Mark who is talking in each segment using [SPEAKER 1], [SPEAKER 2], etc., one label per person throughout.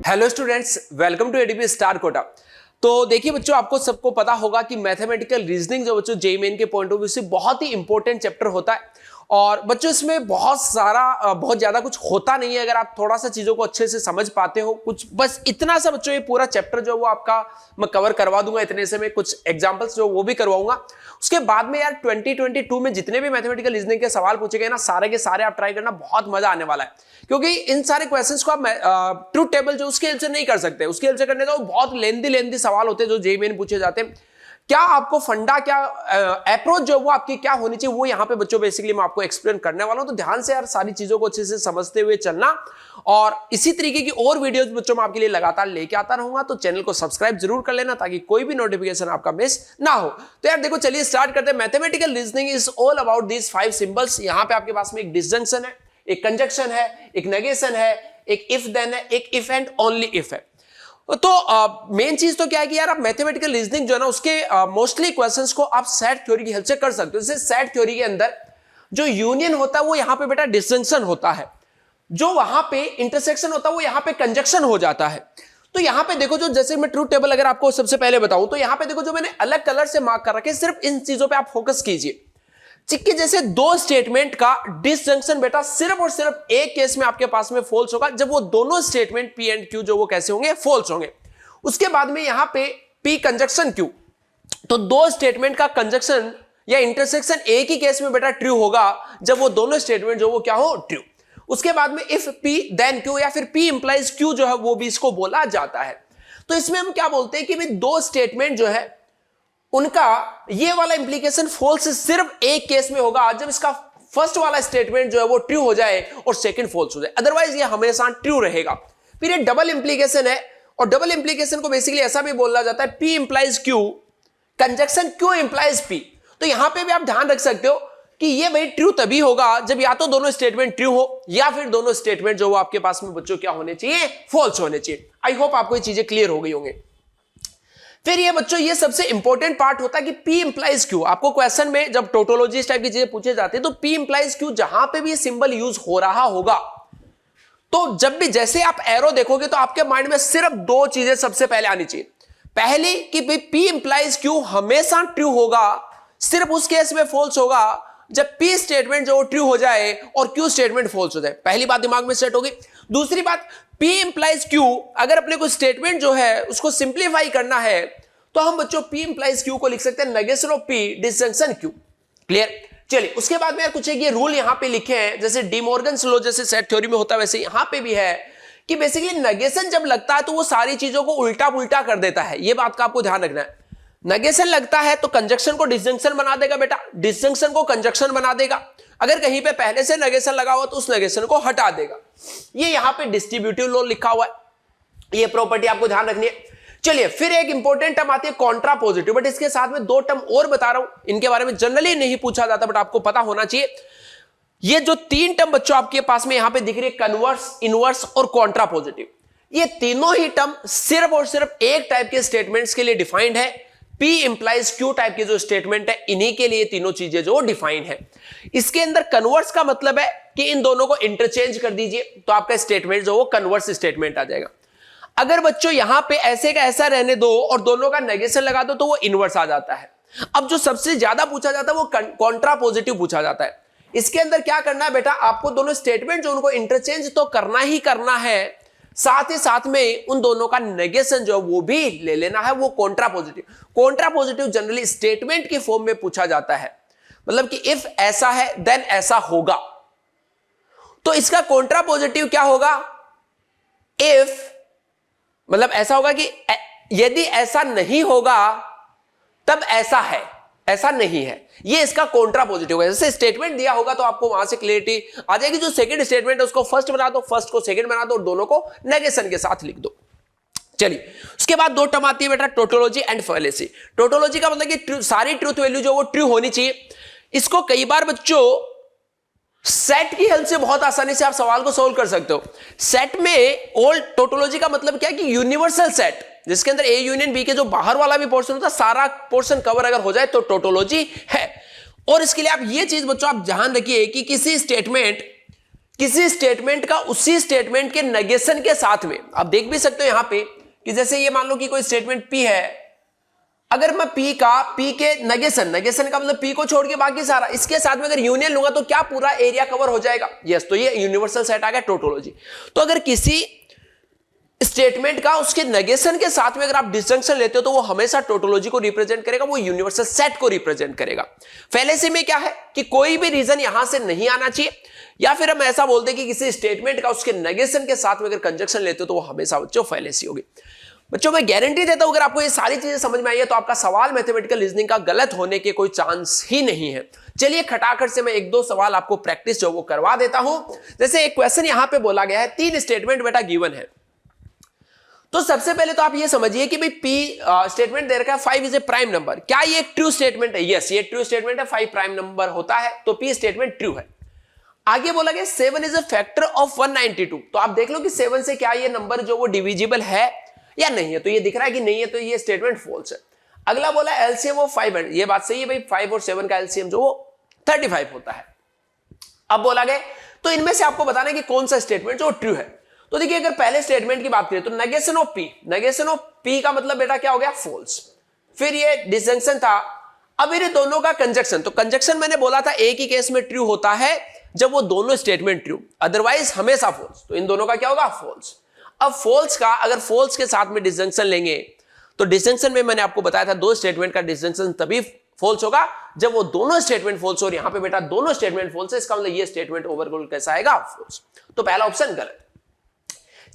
[SPEAKER 1] Hello students, welcome to ADP star Kota. तो देखिए बच्चों, आपको सबको पता होगा कि मैथमेटिकल रीजनिंग जो बच्चों जेईई मेन के पॉइंट ऑफ व्यू से बहुत ही इंपॉर्टेंट चैप्टर होता है। और बच्चों इसमें बहुत ज्यादा कुछ होता नहीं है अगर आप थोड़ा सा चीजों को अच्छे से समझ पाते हो। कुछ बस इतना सा बच्चों, ये पूरा चैप्टर जो वो आपका मैं कवर करवा दूंगा इतने से, मैं कुछ एग्जांपल्स जो वो भी करवाऊंगा। उसके बाद में यार 2022 में जितने भी मैथमेटिकल रीजनिंग के सवाल पूछे गए ना, सारे के सारे आप ट्राई करना, बहुत मजा आने वाला है। क्योंकि इन सारे क्वेश्चंस को आप ट्रूथ टेबल जो उसके हेल्प से नहीं कर सकते, उसके हेल्प से करने का बहुत लेंदी सवाल होते हैं जो जेईई मेन पूछे जाते हैं। क्या आपको फंडा, क्या अप्रोच जो वो आपकी क्या होनी चाहिए, वो यहाँ पे बच्चों बेसिकली मैं आपको एक्सप्लेन करने वाला हूं। तो ध्यान से यार सारी चीजों को अच्छे से समझते हुए चलना, और इसी तरीके की और वीडियोस बच्चों मैं आपके लिए लगातार लेके आता रहूंगा। तो चैनल को सब्सक्राइब जरूर कर लेना ताकि कोई भी नोटिफिकेशन आपका मिस ना हो। तो यार देखो, चलिए स्टार्ट करते हैं। Mathematical reasoning is all about these 5 symbols. यहाँ पे आपके पास में एक डिसजंक्शन है, एक कंजक्शन है, एक नेगेशन है, एक इफ देन है, एक इफ एंड ओनली इफ है। तो मेन चीज तो क्या है कि यार आप मैथमेटिकल रीजनिंग जो है ना, उसके मोस्टली क्वेश्चंस को आप सेट थ्योरी की हेल्प से कर सकते हो। जैसे सेट थ्योरी के अंदर जो यूनियन होता है वो यहां पे बेटा डिसजंक्शन होता है, जो वहां पे इंटरसेक्शन होता है वो यहां पे कंजक्शन हो जाता है। तो यहां पे देखो, जो जैसे मैं ट्रूथ टेबल अगर आपको सबसे पहले बताऊं, तो यहां पे देखो जो मैंने अलग कलर से मार्क कर रखे, सिर्फ इन चीजों पे आप फोकस कीजिए। चिक्की जैसे दो स्टेटमेंट का डिसजंक्शन बेटा सिर्फ और सिर्फ एक केस में आपके पास में फॉल्स होगा, जब वो दोनों स्टेटमेंट पी एंड क्यू जो वो कैसे होंगे, फॉल्स होंगे। उसके बाद में यहां पे पी कंजक्शन क्यू, तो दो स्टेटमेंट का कंजक्शन या इंटरसेक्शन एक ही केस में बेटा ट्रू होगा, जब वो दोनों स्टेटमेंट जो वो क्या हो, ट्रू। उसके बाद में इफ पी देन क्यू, या फिर पी इंप्लाइज क्यू जो है वो भी इसको बोला जाता है। तो इसमें हम क्या बोलते हैं कि भाई दो स्टेटमेंट जो है उनका ये वाला इंप्लीकेशन फॉल्स सिर्फ एक केस में होगा, जब इसका फर्स्ट वाला स्टेटमेंट जो है वो ट्रू हो जाए और सेकंड फॉल्स हो जाए, अदरवाइज ये हमेशा ट्रू रहेगा। फिर ये डबल इंप्लीकेशन है, और डबल इंप्लीकेशन को बेसिकली ऐसा भी बोला जाता है, P implies Q conjunction Q implies P. तो यहां पे भी आप ध्यान रख सकते हो कि ये भाई ट्रू तभी होगा जब या तो दोनों स्टेटमेंट ट्रू हो, या फिर दोनों स्टेटमेंट जो वो आपके पास में बच्चों क्या होने चाहिए, फॉल्स होने चाहिए। आई होप आपको ये चीजें क्लियर हो गई होंगी। फिर ये बच्चों, ये सबसे इंपॉर्टेंट पार्ट होता है कि पी इंप्लाइज क्यू। आपको क्वेश्चन में जब टोटोलॉजी टाइप की चीजें पूछे जाते हैं, तो पी इंप्लाइज क्यू जहां पे भी ये सिंबल यूज हो रहा होगा, तो जब भी जैसे आप एरो देखोगे तो आपके माइंड में सिर्फ दो चीजें सबसे पहले आनी चाहिए। पहली कि भाई पी इंप्लाइज क्यू हमेशा ट्रू होगा, सिर्फ उस केस में फॉल्स होगा जब पी स्टेटमेंट जो ट्रू हो जाए और क्यू स्टेटमेंट फॉल्स हो जाए। पहली बात दिमाग में सेट होगी। दूसरी बात, पी इंप्लाइज क्यू, अगर अपने को स्टेटमेंट जो है उसको सिंप्लीफाई करना है, तो हम बच्चों पी इंप्लाइज क्यू को लिख सकते हैं negation of P disjunction Q. Clear? चलिए, उसके बाद में कुछ एक ये रूल यहां पे लिखे हैं, जैसे डी मॉर्गन्स लॉ जैसे सेट थ्योरी में होता है, वैसे यहां पे भी है कि बेसिकली नेगेशन जब लगता है तो वो सारी चीजों को उल्टा पुल्टा कर देता है। ये बात का आपको ध्यान रखना है। नेगेशन लगता है तो कंजक्शन को डिसजंक्शन बना देगा बेटा, डिसजंक्शन को कंजक्शन बना देगा। अगर कहीं पे पहले से नेगेशन लगा हुआ तो उस नेगेशन को हटा देगा। ये यहां पे डिस्ट्रीब्यूटिव लॉ लिखा हुआ है, ये प्रॉपर्टी आपको ध्यान रखनी है। चलिए, फिर एक इंपॉर्टेंट टर्म आती है कॉन्ट्रा पॉजिटिव, बट इसके साथ में दो टर्म और बता रहा हूं, इनके बारे में जनरली नहीं पूछा जाता बट आपको पता होना चाहिए। ये जो तीन टर्म बच्चों आपके पास में यहां पे दिख रही है, कन्वर्स, इनवर्स और कॉन्ट्रा पॉजिटिव, ये तीनों ही टर्म सिर्फ और सिर्फ एक टाइप के स्टेटमेंट्स के लिए डिफाइंड है। पी इंप्लाइज क्यू टाइप के जो स्टेटमेंट है, इन्हीं के लिए तीनों चीजें जो डिफाइंड है। इसके अंदर कन्वर्स का मतलब है कि इन दोनों को इंटरचेंज कर दीजिए तो आपका स्टेटमेंट जो वो कन्वर्स स्टेटमेंट आ जाएगा। अगर बच्चों यहां पे ऐसे का ऐसा रहने दो और दोनों का नेगेशन लगा दो तो वो इनवर्स आ जाता है। अब जो सबसे ज्यादा पूछा जाता है वो कॉन्ट्रा पॉजिटिव पूछा जाता है। इसके अंदर क्या करना है बेटा, आपको दोनों स्टेटमेंट जो उनको इंटरचेंज तो करना ही करना है, साथ ही साथ में उन दोनों का नेगेशन जो वो भी ले लेना है, वो Contra positive. Contra positive generally statement की फॉर्म में पूछा जाता है, मतलब कि इफ ऐसा है देन ऐसा होगा। तो इसका कॉन्ट्रा पॉजिटिव क्या होगा, इफ मतलब ऐसा होगा कि यदि ऐसा नहीं होगा तब ऐसा है, ऐसा नहीं है। ये इसका कॉन्ट्रा पॉजिटिव है। जैसे स्टेटमेंट दिया होगा तो आपको वहां से क्लियरिटी आ जाएगी। जो सेकंड स्टेटमेंट है उसको फर्स्ट बना दो, फर्स्ट को सेकंड बना दो और दोनों को नेगेशन के साथ लिख दो। चलिए, उसके बाद दो टर्म आती है बेटा, टोटोलॉजी एंड फैलेसी। टोटोलॉजी का मतलब कि सारी ट्रूथ वैल्यू जो वो ट्रू होनी चाहिए। इसको कई बार बच्चों सेट की हेल्प से बहुत आसानी से आप सवाल को सोल्व कर सकते हो। सेट में ऑल टोटोलॉजी का मतलब क्या है कि यूनिवर्सल सेट, जिसके अंदर ए यूनियन बी के जो बाहर वाला भी पोर्शन होता है, सारा पोर्शन कवर अगर हो जाए तो टोटोलॉजी है। और इसके लिए आप ये चीज बच्चों आप ध्यान रखिए कि किसी स्टेटमेंट किसी स्टेटमेंट का उसी स्टेटमेंट के नेगेशन के साथ में, आप देख भी सकते हो यहां पे कि जैसे ये मान लो कि कोई स्टेटमेंट P है, अगर मैं P के नेगेशन का मतलब P को छोड़ के बाकी सारा इसके साथ में अगर यूनियन लूंगा तो क्या पूरा एरिया कवर हो जाएगा? यस, तो ये यूनिवर्सल सेट आ गया टोटोलॉजी। तो अगर किसी स्टेटमेंट का उसके नेगेशन के साथ में अगर आप डिसजंक्शन लेते हो तो वो हमेशा टोटोलॉजी को रिप्रेजेंट करेगा, वो यूनिवर्सल सेट को रिप्रेजेंट करेगा। फैलेसी में क्या है कि कोई भी रीजन यहां से नहीं आना चाहिए, या फिर हम ऐसा बोलते हैं कि किसी स्टेटमेंट का उसके नेगेशन के साथ में अगर कंजक्शन लेते हो तो वो हमेशा बच्चों फैलेसी होगी। बच्चों मैं गारंटी देता हूं अगर आपको ये सारी चीजें समझ में आई है तो आपका सवाल मैथमेटिकल रीजनिंग का गलत होने के कोई चांस ही नहीं है। चलिए खटाखट से मैं एक दो सवाल आपको प्रैक्टिस जो वो करवा देता हूं। जैसे एक क्वेश्चन यहां पे बोला गया है, 3 स्टेटमेंट बेटा गिवन है। तो सबसे पहले तो आप ये समझिए कि भाई P स्टेटमेंट दे रखा है 5 इज ए प्राइम नंबर, क्या ये एक ट्रू स्टेटमेंट है? यस, ये ट्रू स्टेटमेंट है, 5 प्राइम नंबर होता है, तो P स्टेटमेंट ट्रू है। आगे बोला गया 7 इज अ फैक्टर ऑफ 192, तो आप देख लो कि 7 से क्या ये नंबर जो वो डिविजिबल है या नहीं है, तो ये दिख रहा है कि नहीं है, तो ये स्टेटमेंट फॉल्स है। अगला बोला एलसीएम ऑफ 5 है, ये बात सही है भाई, 5 और 7 का एलसीएम जो वो 35 होता है। अब बोला गया तो इनमें से आपको बताना है कि कौन सा स्टेटमेंट जो ट्रू है। तो देखिए अगर पहले स्टेटमेंट की बात करें तो नेगेशन ऑफ P का मतलब बेटा क्या हो गया? फॉल्स। फिर ये डिसजंक्शन था, अब ये दोनों का कंजक्शन, तो कंजक्शन मैंने बोला था एक ही केस में ट्रू होता है जब वो दोनों स्टेटमेंट ट्रू, अदरवाइज हमेशा फॉल्स। तो इन दोनों का क्या होगा? फॉल्स। अब फॉल्स का अगर फॉल्स के साथ में डिसजंक्शन लेंगे तो डिसजंक्शन में मैंने आपको बताया था दो स्टेटमेंट का डिसजंक्शन तभी फॉल्स होगा जब वो दोनों स्टेटमेंट फॉल्स हो, और यहां पे बेटा दोनों स्टेटमेंट फॉल्स है, इसका मतलब ये स्टेटमेंट ओवरऑल कैसा आएगा? फॉल्स। तो पहला ऑप्शन गलत।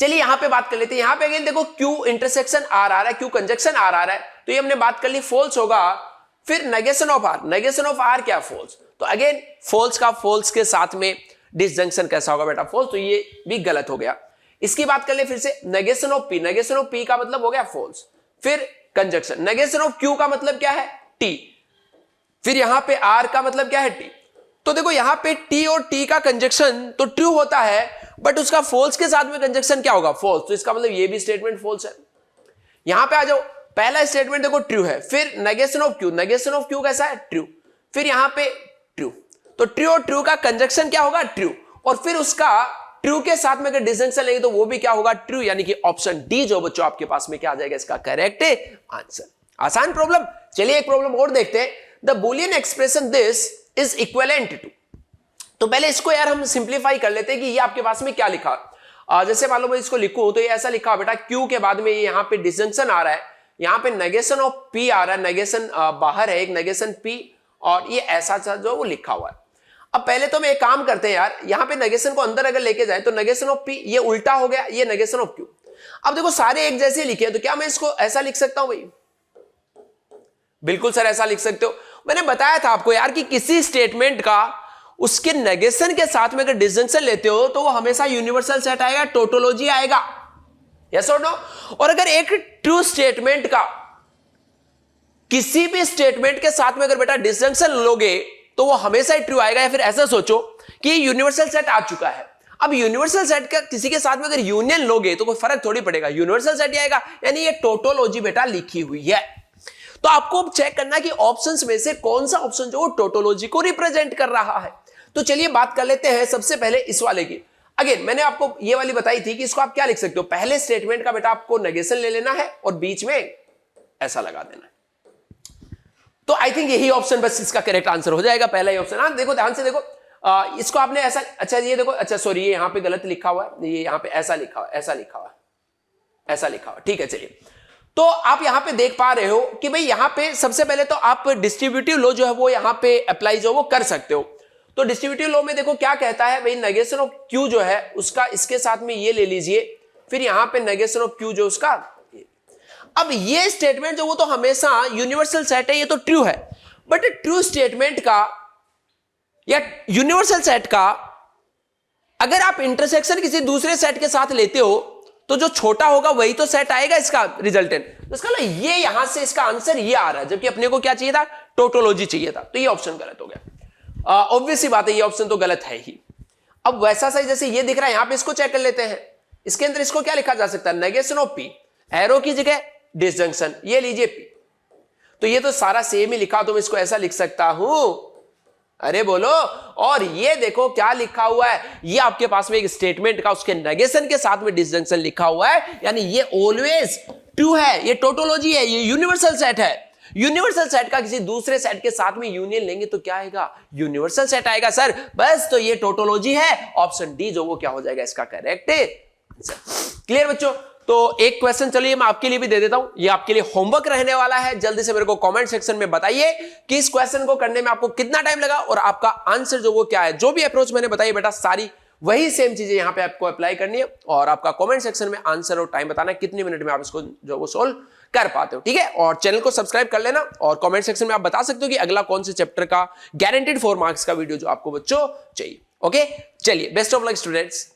[SPEAKER 1] चलिए यहां पे बात कर लेते हैं, यहां पे अगेन देखो Q इंटरसेक्शन R आ रहा है, Q कंजक्शन R आ रहा है, तो ये हमने बात कर ली फॉल्स होगा। फिर नेगेशन ऑफ R क्या? फॉल्स। तो अगेन फॉल्स का फॉल्स के साथ में डिसजंक्शन कैसा होगा बेटा? फॉल्स, तो ये भी गलत हो गया। इसकी बात कर ले फिर से, नेगेशन ऑफ P का मतलब हो गया फॉल्स। फिर कंजक्शन, नेगेशन ऑफ Q का मतलब क्या है? T। फिर यहां पे R का मतलब क्या है? T। तो देखो यहां पे T और T का कंजक्शन तो ट्रू होता है, बट उसका फॉल्स के साथ में कंजक्शन क्या होगा? फॉल्स। तो इसका मतलब ये भी स्टेटमेंट फॉल्स है। यहां पे आ जाओ, पहला स्टेटमेंट देखो ट्रू है, फिर नेगेशन ऑफ Q कैसा है? ट्रू। फिर यहां पे ट्रू, तो ट्रू और ट्रू का कंजक्शन क्या होगा? ट्रू। और फिर उसका ट्रू के साथ में अगर डिसजंक्शन लेंगे तो वो भी क्या होगा? ट्रू। यानी कि ऑप्शन डी जो बच्चों आपके पास में क्या आ जाएगा इसका करेक्ट आंसर। आसान प्रॉब्लम। चलिए एक प्रॉब्लम और देखते हैं। The Boolean expression this is equivalent to, तो पहले इसको यार हम सिंप्लीफाई कर लेते हैं कि ये आपके पास में क्या लिखा। जैसे मान लो मैं इसको लिखूं तो ये ऐसा लिखा बेटा, Q के बाद में ये यहां पे डिसजंक्शन आ रहा है, यहां पे नेगेशन ऑफ P आ रहा है, नेगेशन बाहर है एक नेगेशन P, और ये ऐसा जो वो लिखा हुआ है। अब पहले तो मैं एक काम करते हैं यार, यहां पे नेगेशन को अंदर अगर लेके जाए तो नेगेशन ऑफ P ये उल्टा हो गया, ये नेगेशन ऑफ Q। अब देखो सारे एक जैसे लिखे हैं, तो क्या मैं इसको ऐसा लिख सकता हूं भाई? बिल्कुल सर ऐसा लिख सकते हो। मैंने बताया था आपको यार कि किसी स्टेटमेंट का उसके नेगेशन के साथ में अगर डिसजंक्शन लेते हो तो वो हमेशा यूनिवर्सल सेट आएगा, टोटोलॉजी आएगा। यस और नो? और अगर एक ट्रू स्टेटमेंट का किसी भी स्टेटमेंट के साथ में अगर बेटा डिसजंक्शन लोगे तो वो हमेशा ही ट्रू आएगा। या फिर ऐसा सोचो कि यूनिवर्सल सेट आ चुका है, अब यूनिवर्सल सेट का किसी के साथ में अगर यूनियन लोगे तो कोई फर्क थोड़ी पड़ेगा, यूनिवर्सल सेट ही आएगा, यानी ये टोटोलॉजी बेटा लिखी हुई है। तो आपको चेक करना कि ऑप्शंस में से कौन सा ऑप्शन जो टोटोलॉजी को रिप्रेजेंट कर रहा है। तो चलिए बात कर लेते हैं सबसे पहले इस वाले की। अगेन मैंने आपको ये वाली बताई थी कि इसको आप क्या लिख सकते हो, पहले स्टेटमेंट का बेटा आपको नेगेशन ले लेना है और बीच में ऐसा लगा देना है। तो आई थिंक यही ऑप्शन बस इसका करेक्ट आंसर हो जाएगा, पहला ही ऑप्शन। हाँ देखो ध्यान से देखो, इसको आपने ऐसा, अच्छा ये देखो, अच्छा सॉरी ये यहां पे गलत लिखा हुआ है, ये यहां पे ऐसा लिखा हुआ, ऐसा लिखा हुआ, ऐसा लिखा हुआ, ठीक है। चलिए तो आप यहां पे देख पा रहे हो कि भाई यहां पे सबसे पहले तो आप डिस्ट्रीब्यूटिव लॉ जो है वो यहां पे अप्लाई जो वो कर सकते हो। तो डिस्ट्रीब्यूटिव लॉ में देखो क्या कहता है भाई, नेगेशन ऑफ Q जो है उसका इसके साथ में ये ले लीजिए, फिर यहां पे नेगेशन ऑफ Q जो उसका। अब ये स्टेटमेंट जो वो तो हमेशा यूनिवर्सल सेट है, ये तो ट्रू है, बट ट्रू स्टेटमेंट का या यूनिवर्सल सेट का अगर आप इंटरसेक्शन किसी दूसरे सेट के साथ लेते हो तो जो छोटा होगा वही तो सेट आएगा इसका रिजल्टेंट। तो इसका मतलब ये यहां से इसका आंसर ये आ रहा है, जबकि अपने को क्या चाहिए था, टोटोलॉजी चाहिए था। तो ये ऑप्शन गलत हो गया। ऑब्वियस सी बात है, ये ऑप्शन तो गलत है ही। अब वैसा सही जैसे ये दिख रहा है यहां पे, इसको चेक कर लेते हैं। इसके अंदर इसको क्या लिखा जा सकता है, नेगेशन ऑफ P, एरो की जगह डिसजंक्शन, ये लीजिए P। तो ये तो सारा सेम ही लिखा, तो मैं इसको ऐसा लिख सकता हूं, अरे बोलो। और ये देखो क्या लिखा हुआ है, ये आपके पास में एक स्टेटमेंट का उसके नेगेशन के साथ में डिसजंक्शन लिखा हुआ है, यानी ये ऑलवेज ट्रू है, ये टोटोलॉजी है, ये यूनिवर्सल सेट है। यूनिवर्सल सेट का किसी दूसरे सेट के साथ में यूनियन लेंगे तो क्या आएगा, यूनिवर्सल सेट आएगा सर, बस। तो ये टोटोलॉजी है, ऑप्शन डी जो वो क्या हो जाएगा इसका करेक्ट आंसर। क्लियर बच्चों। तो एक क्वेश्चन चलिए मैं आपके लिए भी दे देता हूं, ये आपके लिए होमवर्क रहने वाला है। जल्दी से मेरे को कमेंट सेक्शन में बताइए कि इस क्वेश्चन को करने में आपको कितना टाइम लगा और आपका आंसर जो वो क्या है। जो भी अप्रोच मैंने बताई बेटा सारी वही सेम चीजें यहां पे आपको अप्लाई करनी है, और आपका कमेंट सेक्शन में आंसर और टाइम बताना है कितने मिनट में आप इसको जो वो सोल्व कर पाते हो, ठीक है। और चैनल को सब्सक्राइब कर लेना, और कमेंट सेक्शन में आप बता सकते हो कि अगला कौन से चैप्टर का गारंटेड 4 मार्क्स का वीडियो जो आपको बच्चों चाहिए। ओके, चलिए बेस्ट ऑफ लक स्टूडेंट्स।